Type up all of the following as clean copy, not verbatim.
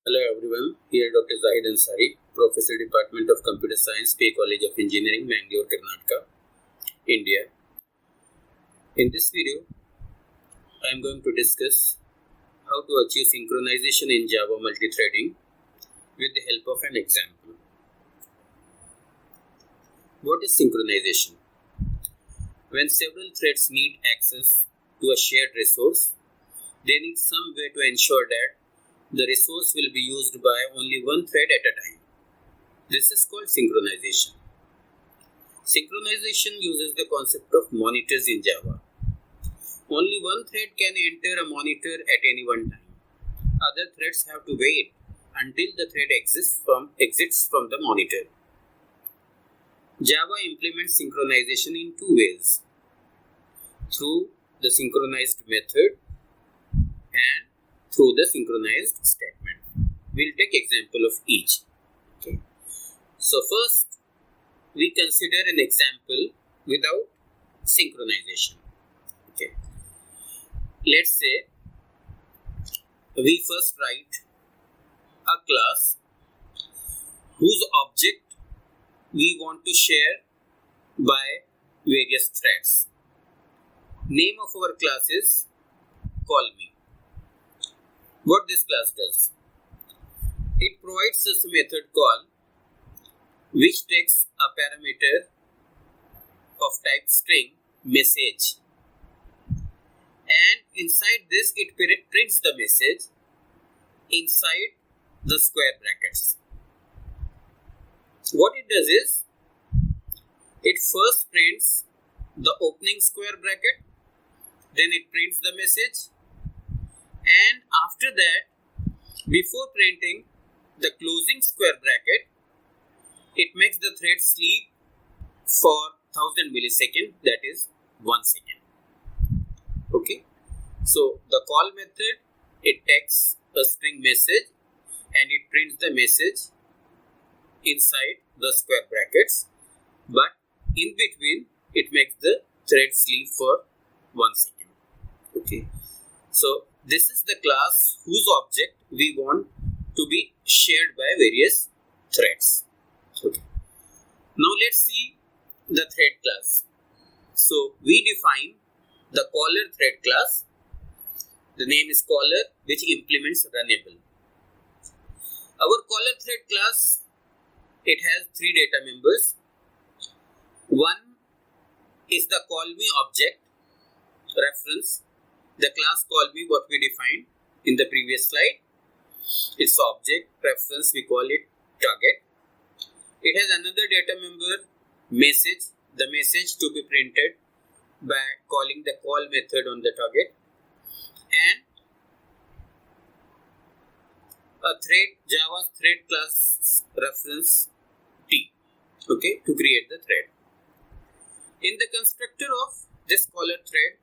Hello everyone, here Dr. Zahid Ansari, Professor Department of Computer Science, Pay College of Engineering, Bangalore, Karnataka, India. In this video, I am going to discuss how to achieve synchronization in Java multithreading with the help of an example. What is synchronization? When several threads need access to a shared resource, they need some way to ensure that the resource will be used by only one thread at a time. This is called synchronization. Synchronization uses the concept of monitors in Java. Only one thread can enter a monitor at any one time. Other threads have to wait until the thread exits from the monitor. Java implements synchronization in two ways: through the synchronized method and through the synchronized statement. We'll take example of each. Okay. So first, we consider an example without synchronization. Okay. Let's say we first write a class whose object we want to share by various threads. Name of our class is call me. What this class does? It provides us a method call which takes a parameter of type string message, and inside this it prints the message inside the square brackets. What it does is it first prints the opening square bracket, then it prints the message, and after that, before printing the closing square bracket, it makes the thread sleep for 1000 milliseconds, that is 1 second. Okay, so the call method, it takes a string message and it prints the message inside the square brackets, but in between it makes the thread sleep for 1 second. Okay, so this is the class whose object we want to be shared by various threads. Okay. Now let's see the thread class. So we define the caller thread class. The name is caller, which implements runnable. Our caller thread class, it has three data members. One is the call me object reference. The class call me, what we defined in the previous slide. Its object reference, we call it target. It has another data member message, the message to be printed by calling the call method on the target, and a thread, Java thread class reference T, okay, to create the thread. In the constructor of this caller thread,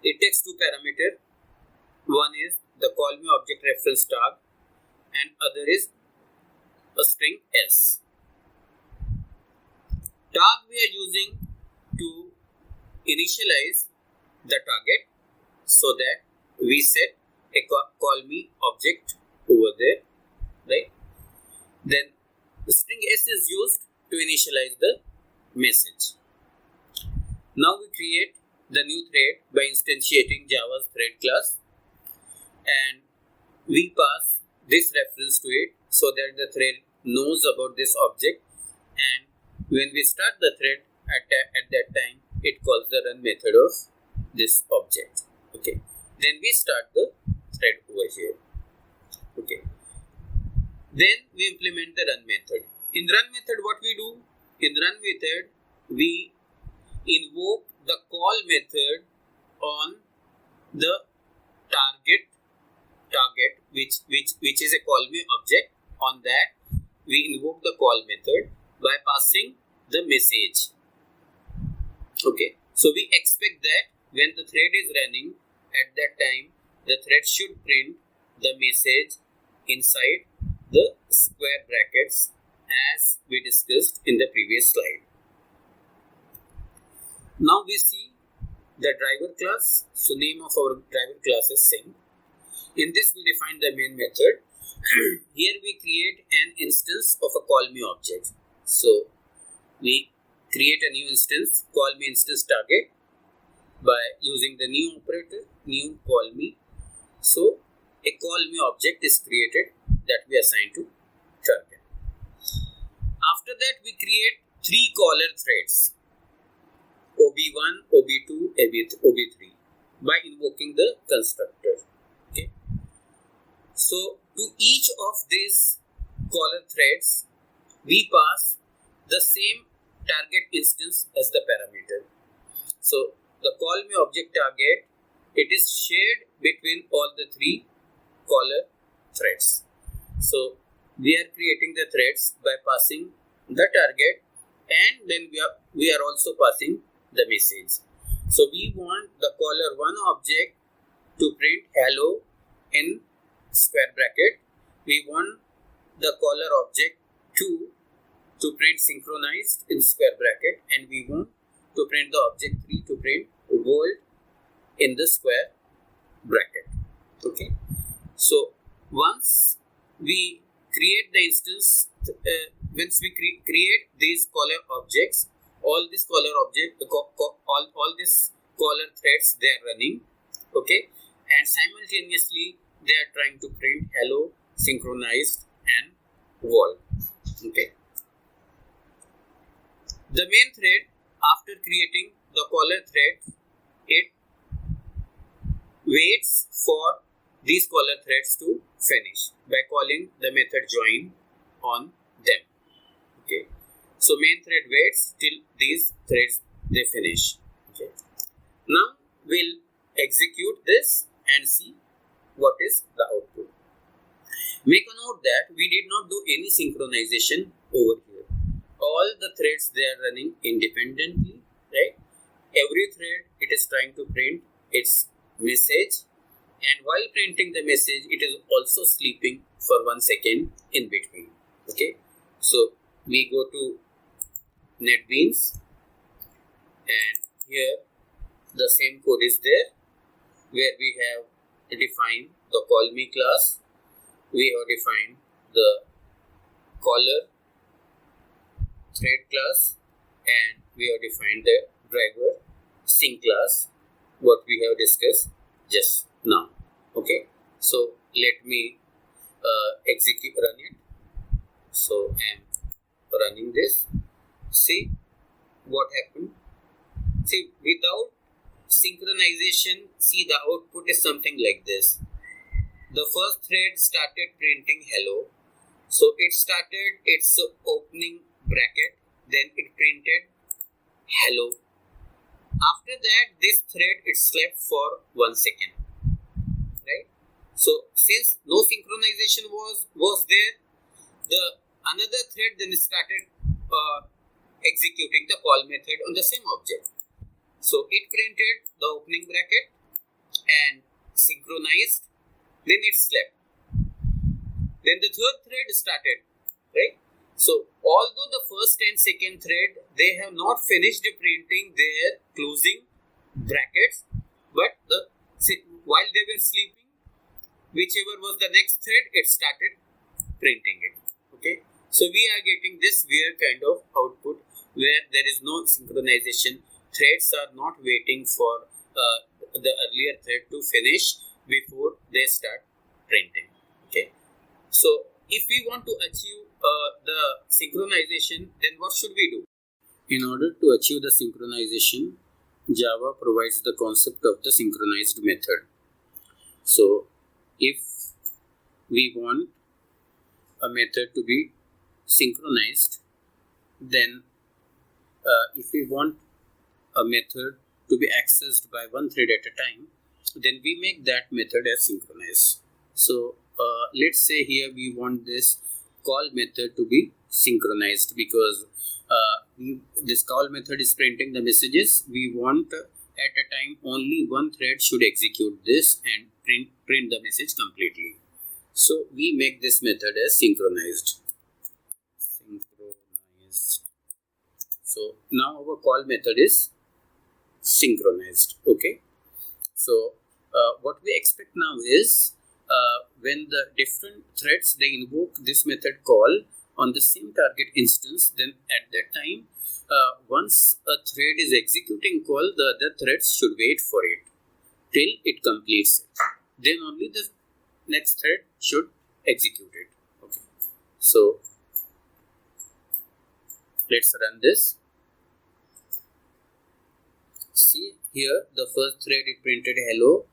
it takes two parameters. One is the call me object reference tag and other is a string s. Tag we are using to initialize the target so that we set a call me object over there, right? Then the string s is used to initialize the message. Now we create the new thread by instantiating Java's thread class, and we pass this reference to it so that the thread knows about this object, and when we start the thread at that time, it calls the run method of this object. Okay, then we start the thread over here. Okay, then we implement the run method. In run method, what we do? In run method, we invoke the call method on the target which is a call me object. On that we invoke the call method by passing the message. Okay, so we expect that when the thread is running, at that time the thread should print the message inside the square brackets as we discussed in the previous slide. Now we see the driver class. So name of our driver class is sync. In this we define the main method Here we create an instance of a call me object. So we create a new instance, call me instance target, by using the new operator, new call me. So a call me object is created that we assign to target. After that, we create 3 caller threads, OB1, OB2, OB3, by invoking the constructor. Okay. So to each of these caller threads, we pass the same target instance as the parameter. So the call me object target, it is shared between all the 3 caller threads. So we are creating the threads by passing the target, and then we are also passing the message. So we want the caller 1 object to print hello in square bracket. We want the caller object 2 to print synchronized in square bracket, and we want to print the object 3 to print world in the square bracket. Okay. So once we create the instance, once we create these caller objects, all these caller object, all these caller threads, they are running. Okay, and simultaneously they are trying to print hello, synchronized, and world. Okay. The main thread, after creating the caller thread, it waits for these caller threads to finish by calling the method join on them. Okay. So main thread waits till these threads they finish. Okay. Now we'll execute this and see what is the output. Make a note that we did not do any synchronization over here. All the threads, they are running independently, right? Every thread, it is trying to print its message, and while printing the message, it is also sleeping for 1 second in between. Okay, so we go to NetBeans, and here the same code is there, where we have defined the call me class, we have defined the caller thread class, and we have defined the driver sync class, what we have discussed just now. Okay, so let me run it. So I am running this. See what happened. See, without synchronization, see the output is something like this. The first thread started printing hello. So it started its opening bracket, then it printed hello. After that, this thread it slept for 1 second, right? So since no synchronization was there, the another thread then started executing the call method on the same object. So it printed the opening bracket and synchronized, then it slept. Then the third thread started, right? So although the first and second thread, they have not finished printing their closing brackets, but while they were sleeping, whichever was the next thread, it started printing it. Okay, so we are getting this weird kind of output where there is no synchronization. Threads are not waiting for the earlier thread to finish before they start printing. Okay, so if we want to achieve the synchronization, then what should we do? In order to achieve the synchronization, Java provides the concept of the synchronized method. So if we want a method to be synchronized, then if we want a method to be accessed by one thread at a time, then we make that method as synchronized. So let's say here we want this call method to be synchronized because this call method is printing the messages. We want at a time only one thread should execute this and print the message completely. So we make this method as synchronized. So now our call method is synchronized. Okay. So what we expect now is when the different threads they invoke this method call on the same target instance, then at that time, once a thread is executing call, the other threads should wait for it till it completes it. Then only the next thread should execute it. Okay. So let's run this. See here, the first thread it printed hello,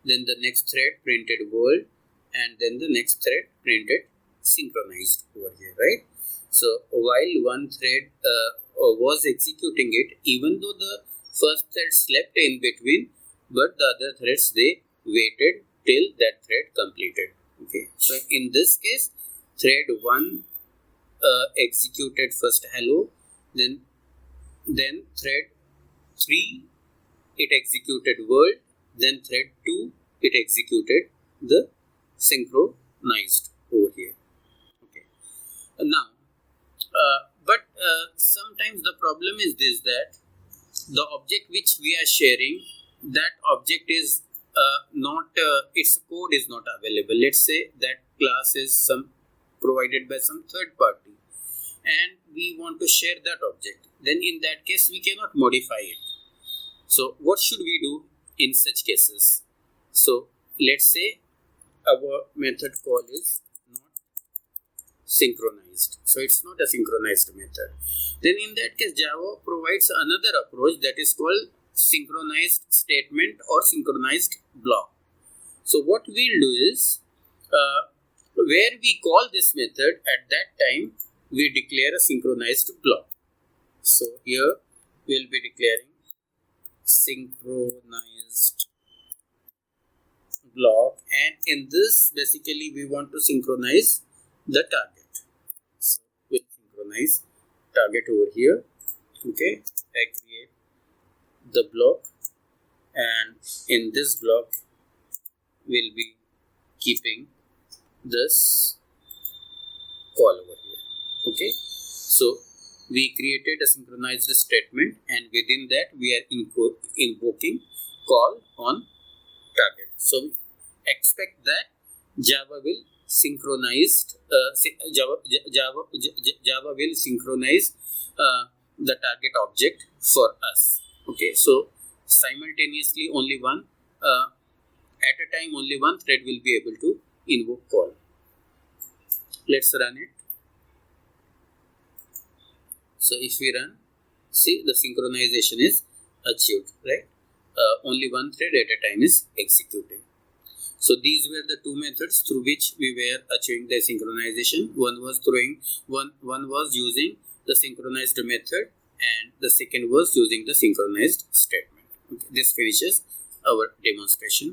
then the next thread printed world, and then the next thread printed synchronized over here, right? So while one thread was executing it, even though the first thread slept in between, but the other threads they waited till that thread completed. Okay. So in this case, thread 1 executed first hello, then thread 3 it executed world, then thread 2 it executed the synchronized over here. Okay. Now, but sometimes the problem is this, that the object which we are sharing, that object is not, its code is not available. Let's say that class is some provided by some third party and we want to share that object. Then in that case, we cannot modify it. So what should we do in such cases? So let's say our method call is not synchronized. So it's not a synchronized method. Then in that case, Java provides another approach that is called synchronized statement or synchronized block. So what we'll do is, where we call this method, at that time we declare a synchronized block. So here we'll be declaring synchronized block, and in this basically we want to synchronize the target. So we'll synchronize target over here. Okay, I create the block, and in this block we'll be keeping this call over here. Okay, so we created a synchronized statement, and within that we are invoking call on target. So expect that Java will synchronize Java will synchronize the target object for us. Okay, so simultaneously only one at a time only one thread will be able to invoke call. Let's run it. So if we run, see the synchronization is achieved, right? Only one thread at a time is executing. So these were the two methods through which we were achieving the synchronization. One was using the synchronized method, and the second was using the synchronized statement. Okay, this finishes our demonstration.